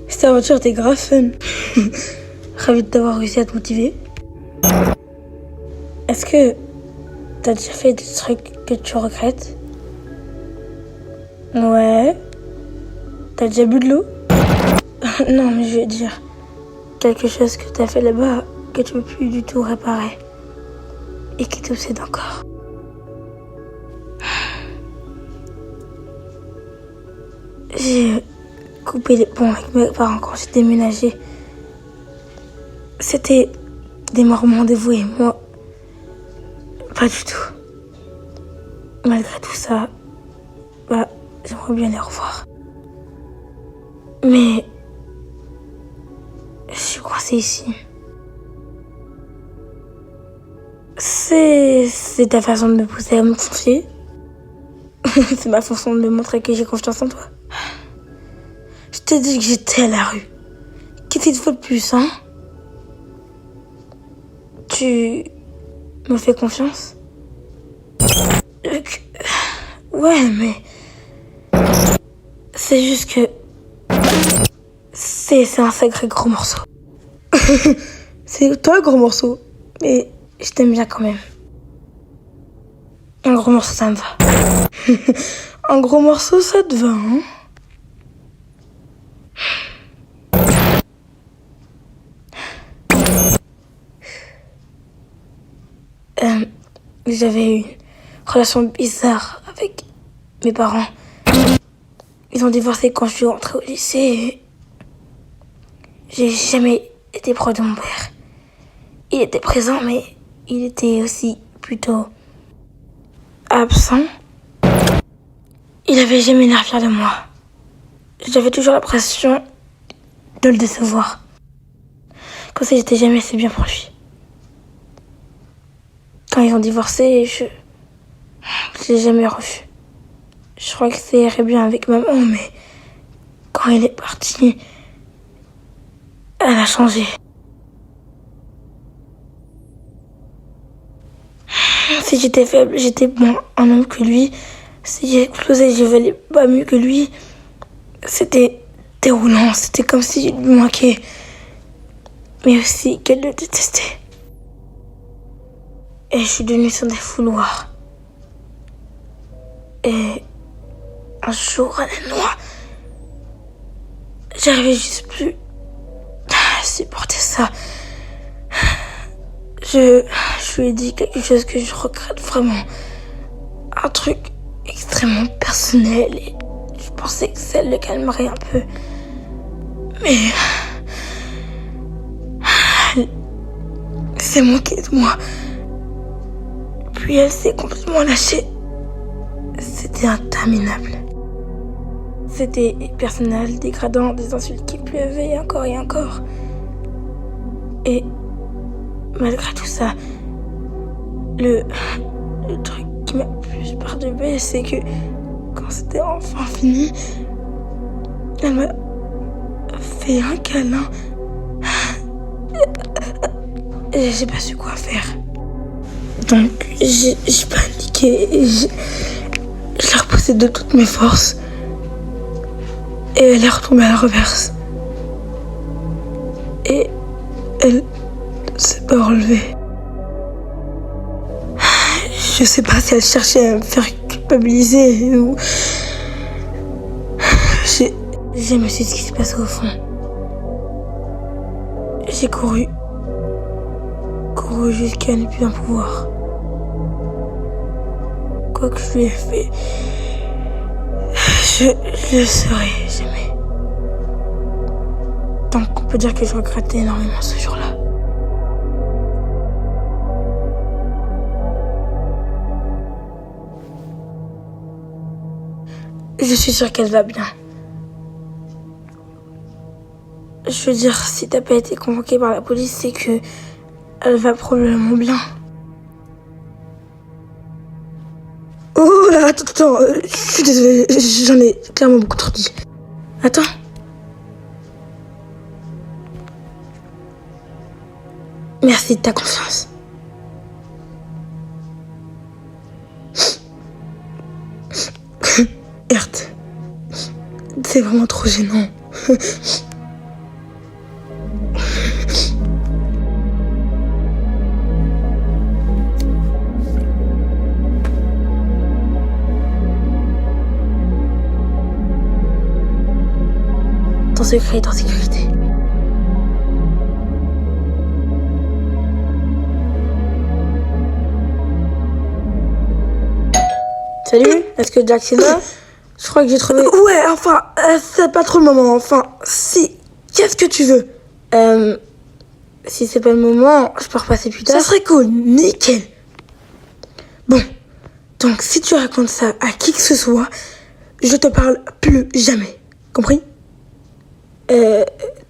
Cette aventure était grave fun. Ravi de t'avoir réussi à te motiver. Est-ce que t'as déjà fait des trucs que tu regrettes? Ouais. T'as déjà bu de l'eau? Non, mais je veux dire, quelque chose que t'as fait là-bas que tu peux plus du tout réparer et qui t'obsède encore. J'ai coupé les ponts avec mes parents quand j'ai déménagé. C'était des mormons dévoués, moi, pas du tout. Malgré tout ça, j'aimerais bien les revoir. Mais je suis coincée ici. C'est ta façon de me pousser à me confier. C'est ma façon de me montrer que j'ai confiance en toi. Je t'ai dit que j'étais à la rue. Qu'est-ce qu'il te faut de plus, hein? Tu me fais confiance? Ouais, mais c'est juste que c'est un sacré gros morceau. C'est toi le gros morceau, mais je t'aime bien quand même. Un gros morceau, ça me va. Un gros morceau, ça te va, hein? J'avais une relation bizarre avec mes parents. Ils ont divorcé quand je suis rentrée au lycée. J'ai jamais été proche de mon père. Il était présent, mais il était aussi plutôt absent. Il avait jamais l'air fier de moi. J'avais toujours l'impression de le décevoir. Comme si j'étais jamais assez bien pour lui. Quand ils ont divorcé, je l'ai jamais revu. Je crois que ça irait bien avec maman, mais quand il est parti, elle a changé. Si j'étais faible, j'étais moins un homme que lui. Si j'explosais, je valais pas mieux que lui. C'était déroulant, c'était comme si je lui manquais. Mais aussi qu'elle le détestait. Et je suis devenue son défouloir. Et un jour, à la noix, j'arrivais juste plus à supporter ça. Je lui ai dit quelque chose que je regrette vraiment. Un truc extrêmement personnel et je pensais que ça le calmerait un peu. Mais elle s'est moquée de moi. Puis elle s'est complètement lâchée. C'était interminable. C'était personnel, dégradant, des insultes qui pleuvaient encore et encore. Et malgré tout ça, le truc qui m'a le plus perturbé, c'est que quand c'était enfin fini, elle m'a fait un câlin. Et j'ai pas su quoi faire. Donc j'ai paniqué et je l'ai repoussée de toutes mes forces. Et elle est retombée à la reverse. Et elle s'est pas relevée. Je sais pas si elle cherchait à me faire culpabiliser ou... J'ai jamais su ce qui se passait au fond. J'ai couru jusqu'à ne plus en pouvoir. Quoi que je lui ai fait, je le saurai jamais. Donc on peut dire que je regrettais énormément ce jour-là. Je suis sûre qu'elle va bien. Je veux dire, si t'as pas été convoquée par la police, c'est que elle va probablement bien. Oh là, attends, je suis désolée, j'en ai clairement beaucoup trop dit. Attends. Merci de ta confiance. Herth, c'est vraiment trop gênant. Ton secret est en sécurité. Salut, est-ce que Jack c'est là? Je crois que j'ai trouvé... Ouais, enfin, c'est pas trop le moment. Enfin, si, qu'est-ce que tu veux? Si c'est pas le moment, je peux repasser plus tard. Ça serait cool, nickel. Bon, donc si tu racontes ça à qui que ce soit, je te parle plus jamais. Compris?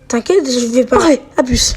T'inquiète, je vais pas... Pareil, à plus.